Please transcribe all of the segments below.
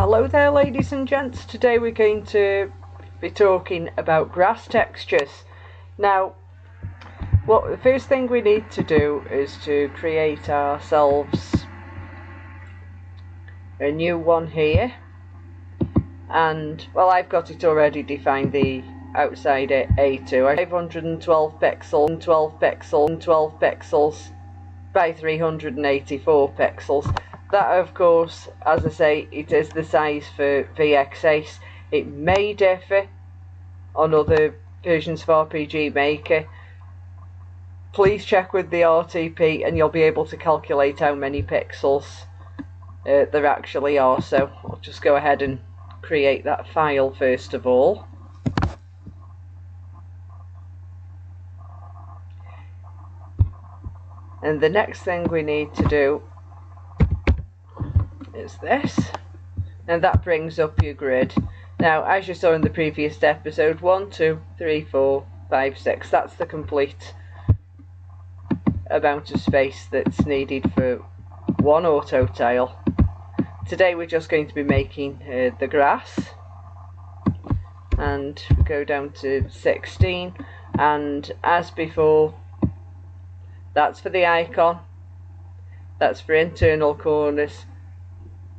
Hello there, ladies and gents. Today we're going to be talking about grass textures. Now, the first thing we need to do is to create ourselves a new one here. And, well, I've got it already defined, the outside A2. 512 pixels by 384 pixels. That, of course, as I say, it is the size for VX-Ace. It may differ on other versions of RPG Maker. Please check with the RTP and you'll be able to calculate how many pixels there actually are. So I'll just go ahead and create that file first of all. And the next thing we need to do is this, and that brings up your grid. Now, as you saw in the previous episode, 1, 2, 3, 4, 5, 6, that's the complete amount of space that's needed for one auto tile. Today we're just going to be making the grass, and go down to 16, and as before, that's for the icon, that's for internal corners,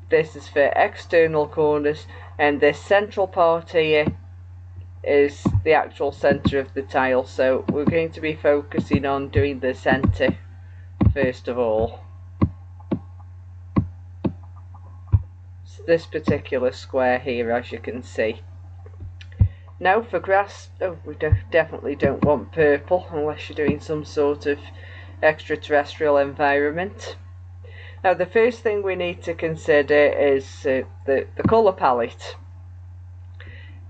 this is for external corners, and this central part here is the actual centre of the tile. So we're going to be focusing on doing the centre first of all. So this particular square here, as you can see. Now for grass, we definitely don't want purple unless you're doing some sort of extraterrestrial environment. Now the first thing we need to consider is the colour palette.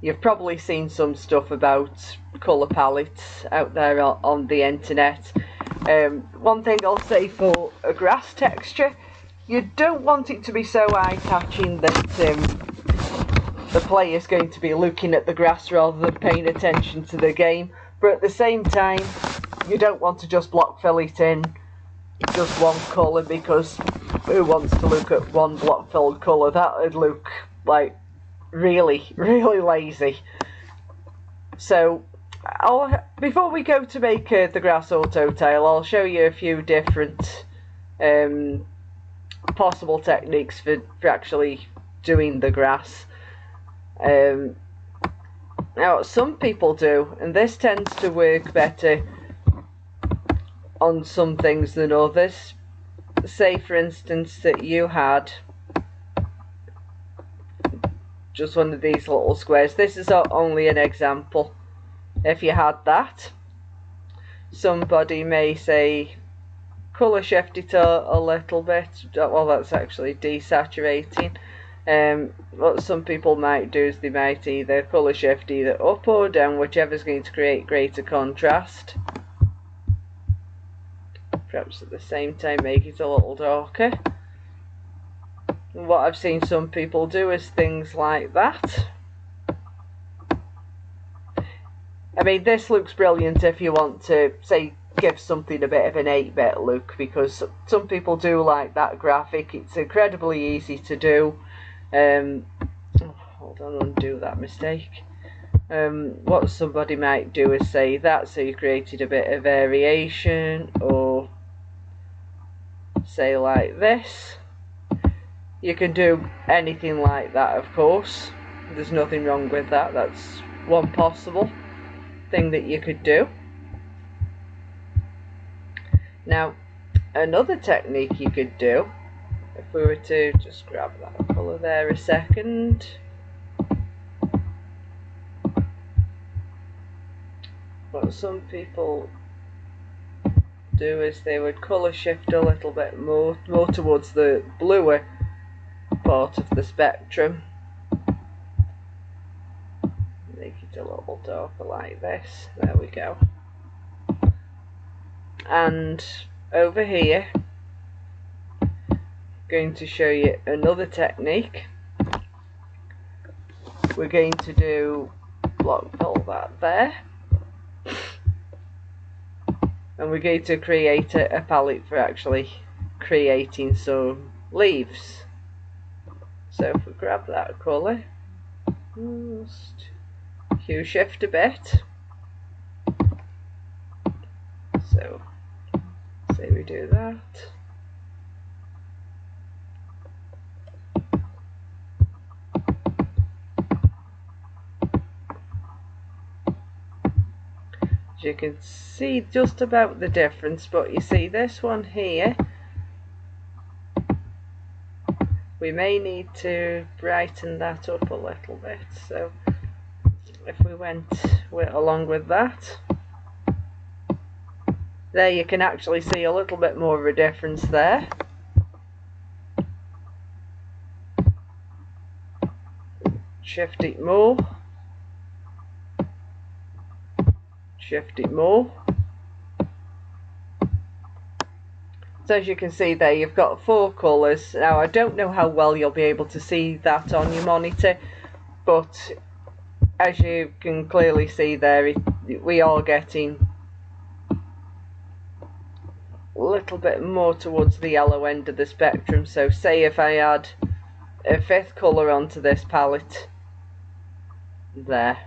You've probably seen some stuff about colour palettes out there on the internet. One thing I'll say for a grass texture, you don't want it to be so eye-catching that the player's going to be looking at the grass rather than paying attention to the game, but at the same time you don't want to just block fill it in just one colour, because who wants to look at one block filled colour? That would look like really lazy. So before we go to make the grass auto tile, I'll show you a few different possible techniques for actually doing the grass. Now some people do, and this tends to work better on some things than others. Say for instance that you had just one of these little squares. This is only an example. If you had that, somebody may say colour shift it a little bit. Well, that's actually desaturating. What some people might do is they might either colour shift either up or down, whichever is going to create greater contrast. Perhaps at the same time make it a little darker. And what I've seen some people do is things like that. I mean, this looks brilliant if you want to, say, give something a bit of an 8-bit look, because some people do like that graphic. It's incredibly easy to do. Hold on, undo that mistake. What somebody might do is say that, so you created a bit of variation, or say like this. You can do anything like that, of course. There's nothing wrong with that. That's one possible thing that you could do. Now, another technique you could do, if we were to just grab that colour there a second. What some people do is they would colour shift a little bit more towards the bluer part of the spectrum. Make it a little darker like this. There we go. And over here, I'm going to show you another technique. We're going to do block fill that there. And we're going to create a palette for actually creating some leaves. So if we grab that colour, just hue shift a bit. So say we do that. As you can see just about the difference, but you see this one here, we may need to brighten that up a little bit. So if we went along with that, there you can actually see a little bit more of a difference there. Shift it more. Shift it more. So as you can see there, you've got 4 colours. Now I don't know how well you'll be able to see that on your monitor, but as you can clearly see there, we are getting a little bit more towards the yellow end of the spectrum. So say if I add a 5th colour onto this palette there.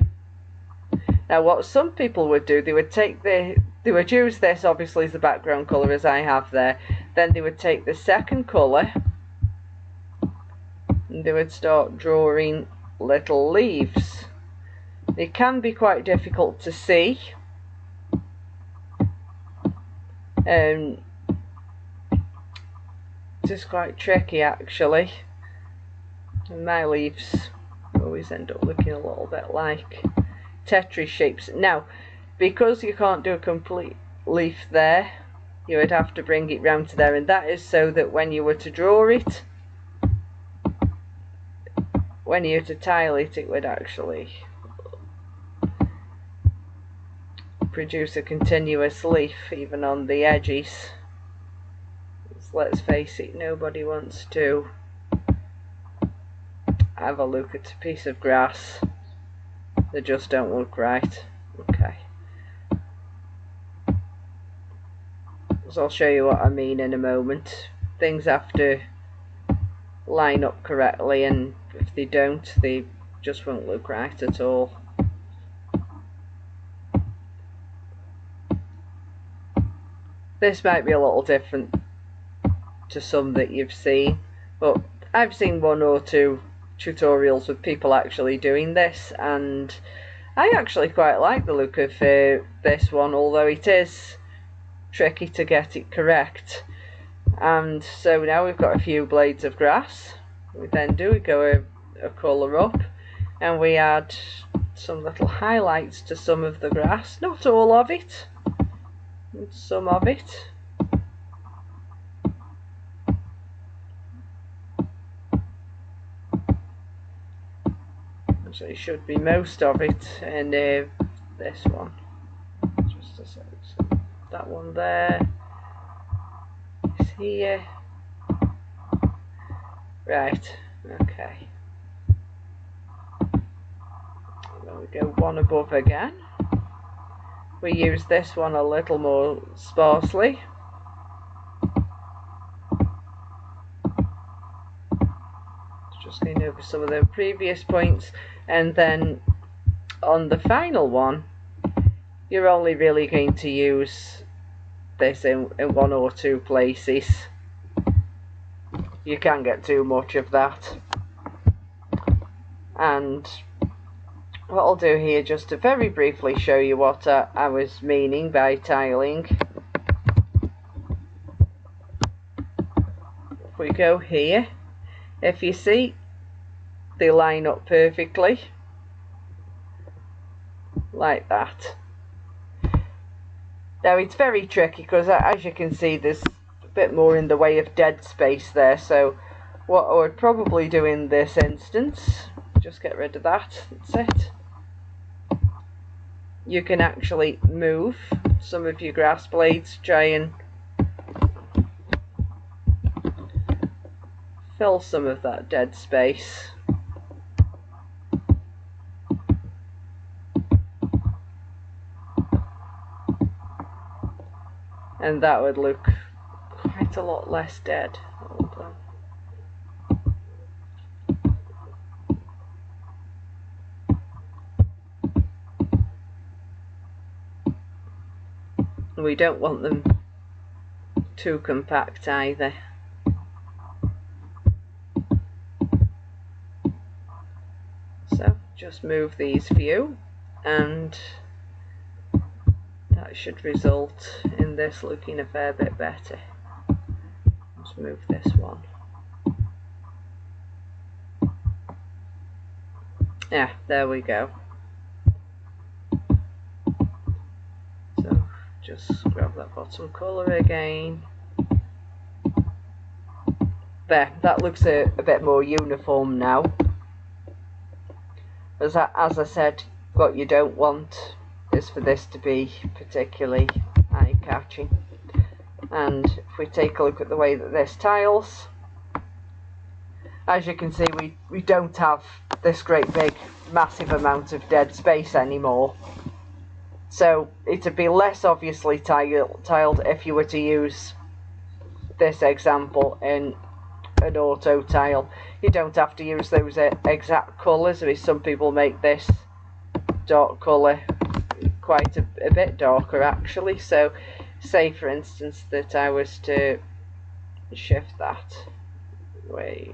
Now what some people would do, they would use this obviously as the background colour as I have there, then they would take the 2nd colour and they would start drawing little leaves. They can be quite difficult to see, just quite tricky actually, and my leaves always end up looking a little bit like Tetris shapes. Now because you can't do a complete leaf there, you would have to bring it round to there, and that is so that when you were to draw it, when you were to tile it, it would actually produce a continuous leaf even on the edges. Let's face it, nobody wants to have a look at a piece of grass. They just don't look right. Okay. So I'll show you what I mean in a moment. Things have to line up correctly, and if they don't, they just won't look right at all. This might be a little different to some that you've seen, but I've seen 1 or 2 tutorials with people actually doing this, and I actually quite like the look of this one, although it is tricky to get it correct. And so now we've got a few blades of grass. We then go a colour up, and we add some little highlights to some of the grass, not all of it, some of it. So it should be most of it in this one. Just a sec. So that one there is here. Right, okay. Then we go one above again. We use this one a little more sparsely. Just going over some of the previous points, and then on the final one you're only really going to use this in 1 or 2 places. You can't get too much of that. And what I'll do here, just to very briefly show you what I was meaning by tiling. If we go here, if you see, they line up perfectly like that. Now it's very tricky because as you can see there's a bit more in the way of dead space there, so what I would probably do in this instance, just get rid of that, that's it. You can actually move some of your grass blades, try and fill some of that dead space. And that would look quite a lot less dead. Hold on. we don't want them too compact either. So just move these few, and that should result in this looking a fair bit better. Let's move this one. Yeah, there we go. So just grab that bottom colour again. There, that looks a bit more uniform now. As I said, what you don't want is for this to be particularly eye-catching. And if we take a look at the way that this tiles, as you can see, we don't have this great big massive amount of dead space anymore. So it'd be less obviously tiled if you were to use this example in an auto tile. You don't have to use those exact colours. I mean, some people make this dark colour quite a bit darker actually. So say for instance that I was to shift that way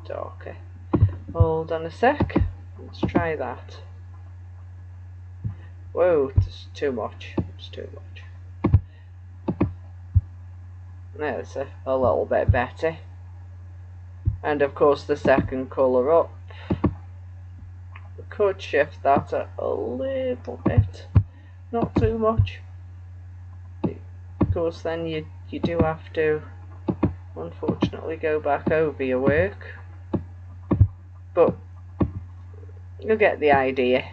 darker. Hold on a sec, let's try that. Whoa, it's too much, it's too much. There's a little bit better. And of course the second colour up, we could shift that a little bit, not too much. Of course then you do have to unfortunately go back over your work, but you'll get the idea.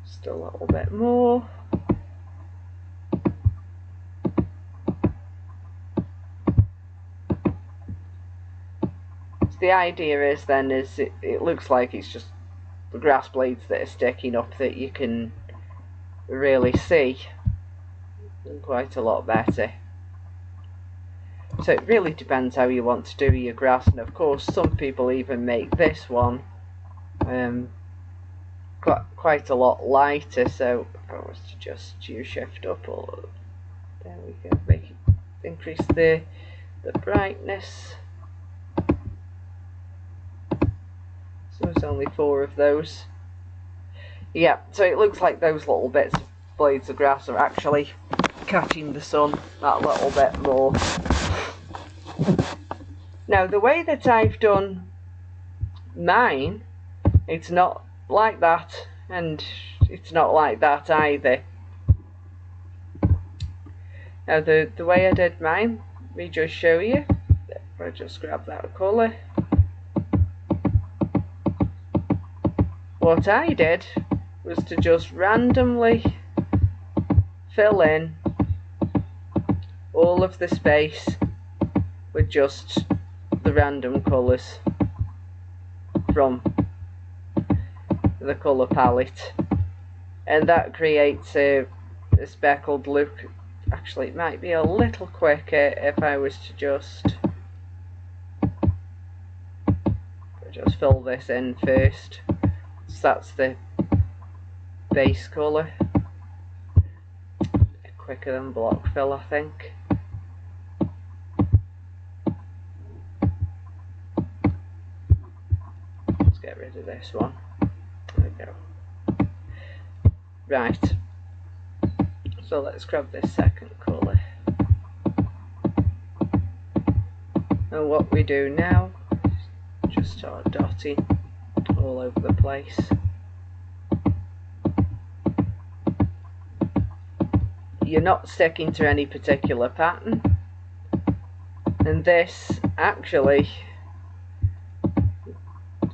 Just a little bit more. So the idea is then it looks like it's just the grass blades that are sticking up that you can really see quite a lot better. So it really depends how you want to do your grass, and of course some people even make this one quite a lot lighter. So if I was to just shift up, or there we go, increase the brightness. So there's only 4 of those. Yeah, so it looks like those little bits of blades of grass are actually catching the sun that little bit more. Now the way that I've done mine, it's not like that, and it's not like that either. Now the way I did mine, let me just show you. If I just grab that colour. What I did was to just randomly fill in all of the space with just the random colours from the colour palette, and that creates a speckled look. Actually, it might be a little quicker if I was to just fill this in first. So that's the base colour. Quicker than block fill, I think. Let's get rid of this one. There we go. Right. So let's grab this second colour. And what we do now is just start dotting all over the place. You're not sticking to any particular pattern, and this actually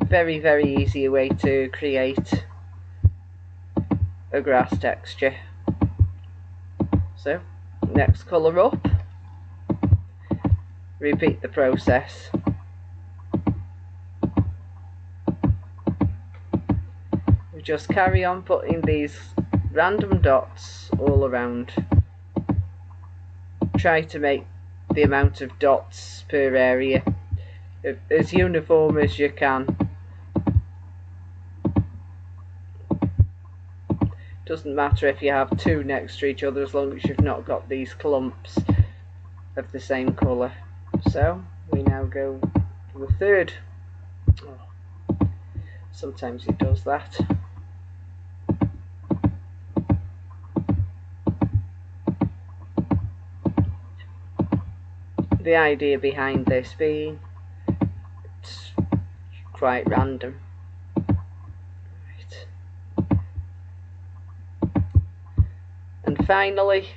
very easy way to create a grass texture. So next colour up, repeat the process. We just carry on putting these random dots all around. Try to make the amount of dots per area as uniform as you can. Doesn't matter if you have two next to each other as long as you've not got these clumps of the same colour. So we now go to the third. Oh, sometimes it does that. The idea behind this being it's quite random. Right. And finally,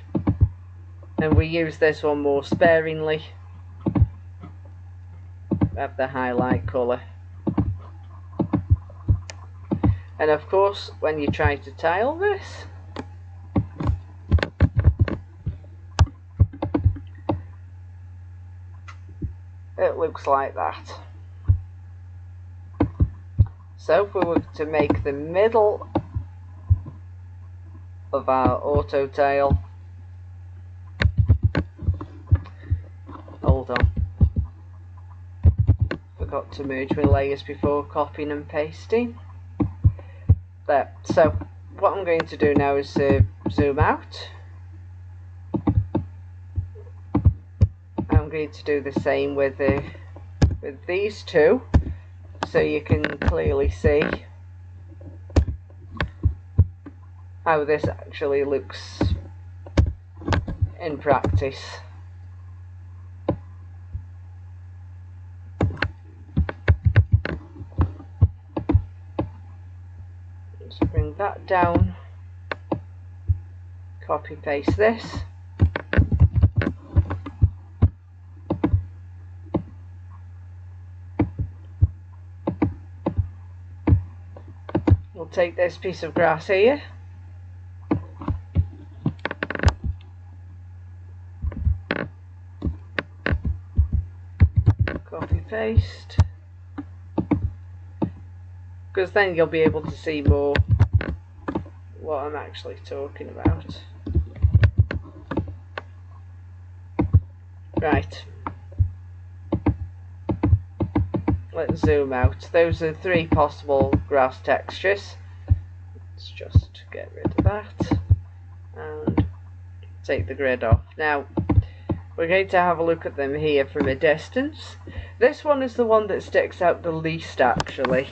and we use this one more sparingly, have the highlight colour. And of course, when you try to tile this, it looks like that. So if we were to make the middle of our auto tile, hold on, forgot to merge my layers before copying and pasting. There. So what I'm going to do now is zoom out. I'm going to do the same with these two, so you can clearly see how this actually looks in practice. Let's bring that down, copy paste this. We'll take this piece of grass here, copy paste, because then you'll be able to see more what I'm actually talking about. Right, let's zoom out. Those are 3 possible grass textures. Let's just get rid of that and take the grid off. Now we're going to have a look at them here from a distance. This one is the one that sticks out the least actually,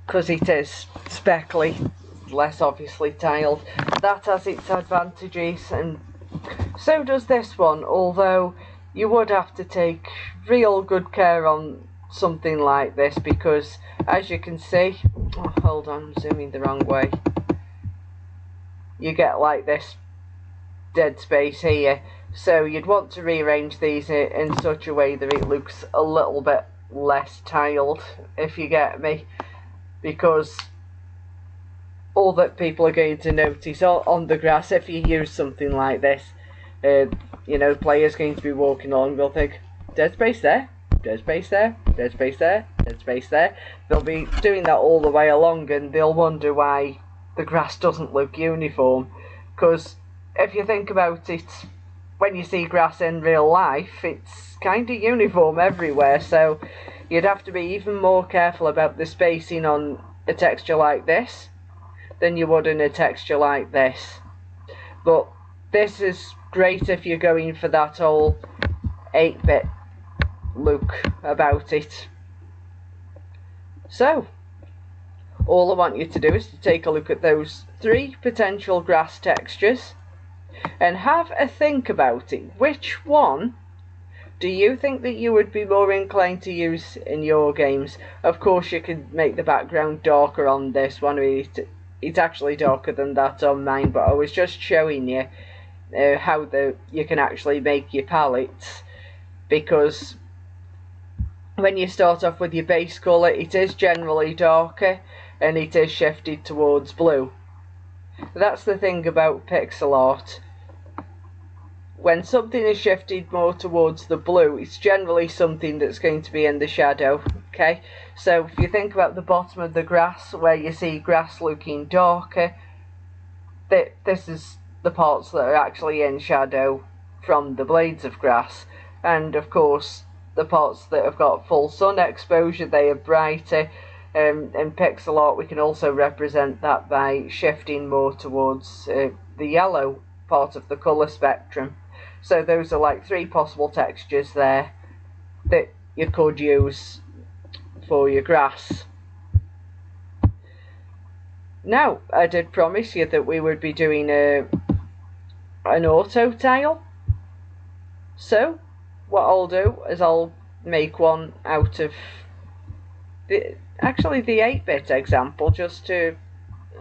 because it is speckly, less obviously tiled. That has its advantages, and so does this one, although you would have to take real good care on something like this, because as you can see, oh, hold on, I'm zooming the wrong way, you get like this dead space here, so you'd want to rearrange these in such a way that it looks a little bit less tiled, if you get me, because all that people are going to notice on the grass, if you use something like this, you know, players going to be walking along, they'll think, dead space there, dead space there, dead space there, dead space there. They'll be doing that all the way along, and they'll wonder why the grass doesn't look uniform, because if you think about it, when you see grass in real life, it's kind of uniform everywhere, so you'd have to be even more careful about the spacing on a texture like this than you would in a texture like this. But this is great if you're going for that whole 8-bit look about it. So all I want you to do is to take a look at those 3 potential grass textures and have a think about it. Which one do you think that you would be more inclined to use in your games? Of course, you can make the background darker on this one. It's actually darker than that on mine, but I was just showing you how you can actually make your palettes, because when you start off with your base colour, it is generally darker and it is shifted towards blue. That's the thing about pixel art. When something is shifted more towards the blue, it's generally something that's going to be in the shadow, okay? So if you think about the bottom of the grass, where you see grass looking darker, this is the parts that are actually in shadow from the blades of grass. And of course, the parts that have got full sun exposure, they are brighter. In pixel art we can also represent that by shifting more towards the yellow part of the colour spectrum. So those are like 3 possible textures there that you could use for your grass. Now, I did promise you that we would be doing an auto tile. So, what I'll do is I'll make one out of the 8-bit example, just to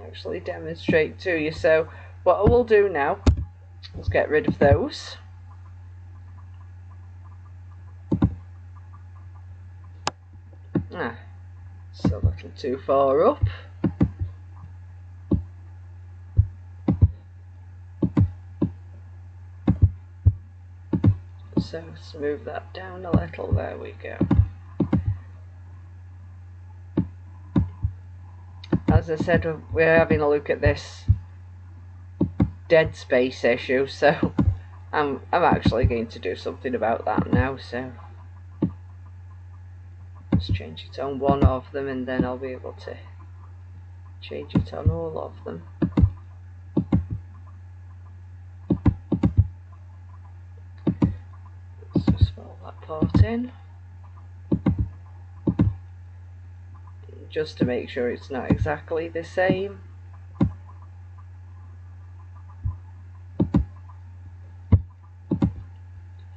actually demonstrate to you. So, what I will do now, let's get rid of those. It's a little too far up. So let's move that down a little. There we go. As I said, we're having a look at this dead space issue, so I'm actually going to do something about that now. So let's change it on one of them, and then I'll be able to change it on all of them. Let's just fill that part in, just to make sure it's not exactly the same.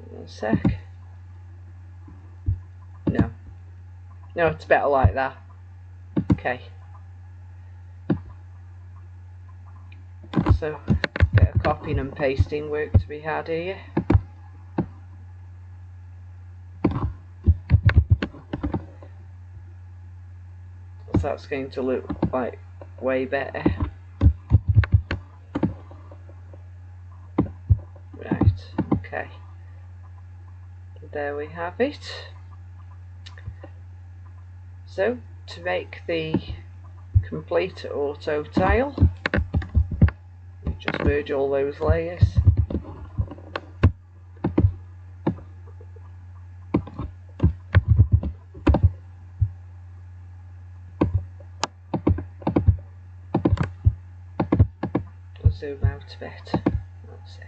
One sec. No, it's better like that. Okay. So, a bit of copying and pasting work to be had here. So that's going to look like way better. Right, okay. There we have it. So, to make the complete auto tile, we just merge all those layers. I'll zoom out a bit. That's it.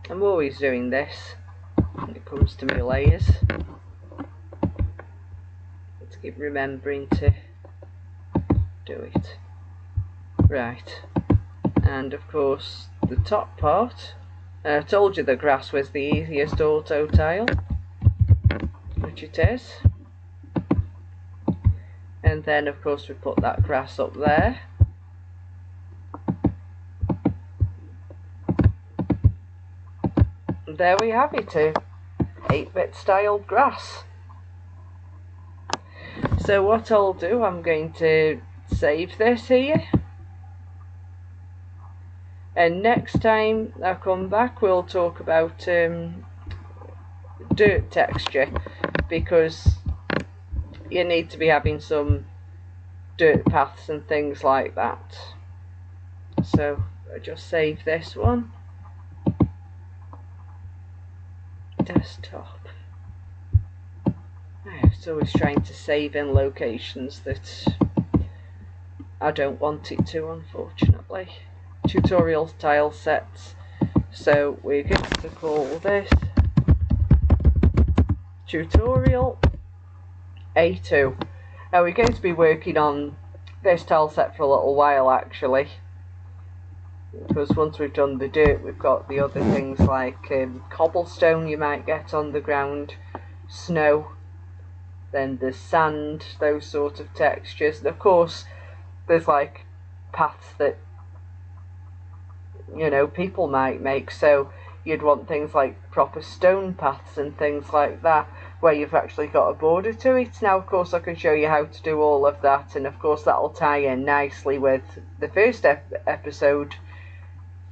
I'm always doing this when it comes to my layers. Let's keep remembering to do it. Right, and of course the top part, I told you the grass was the easiest auto tile, which it is. And then of course we put that grass up there. There we have it, a 8-bit styled grass. So what I'll do, I'm going to save this here, and next time I come back we'll talk about dirt texture, because you need to be having some dirt paths and things like that. So I'll just save this one. Desktop. It's always trying to save in locations that I don't want it to, unfortunately. Tutorial tile sets. So we're going to call this Tutorial A2. Now we're going to be working on this tile set for a little while actually, because once we've done the dirt we've got the other things like cobblestone you might get on the ground, snow, then there's sand, those sort of textures, and of course there's like paths that people might make, so you'd want things like proper stone paths and things like that where you've actually got a border to it. Now of course I can show you how to do all of that, and of course that'll tie in nicely with the first episode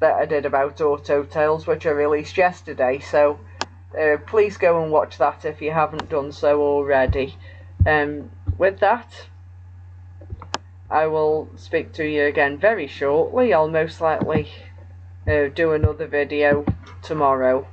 that I did about auto tiles, which I released yesterday, so please go and watch that if you haven't done so already. With that, I will speak to you again very shortly. I'll most likely do another video tomorrow.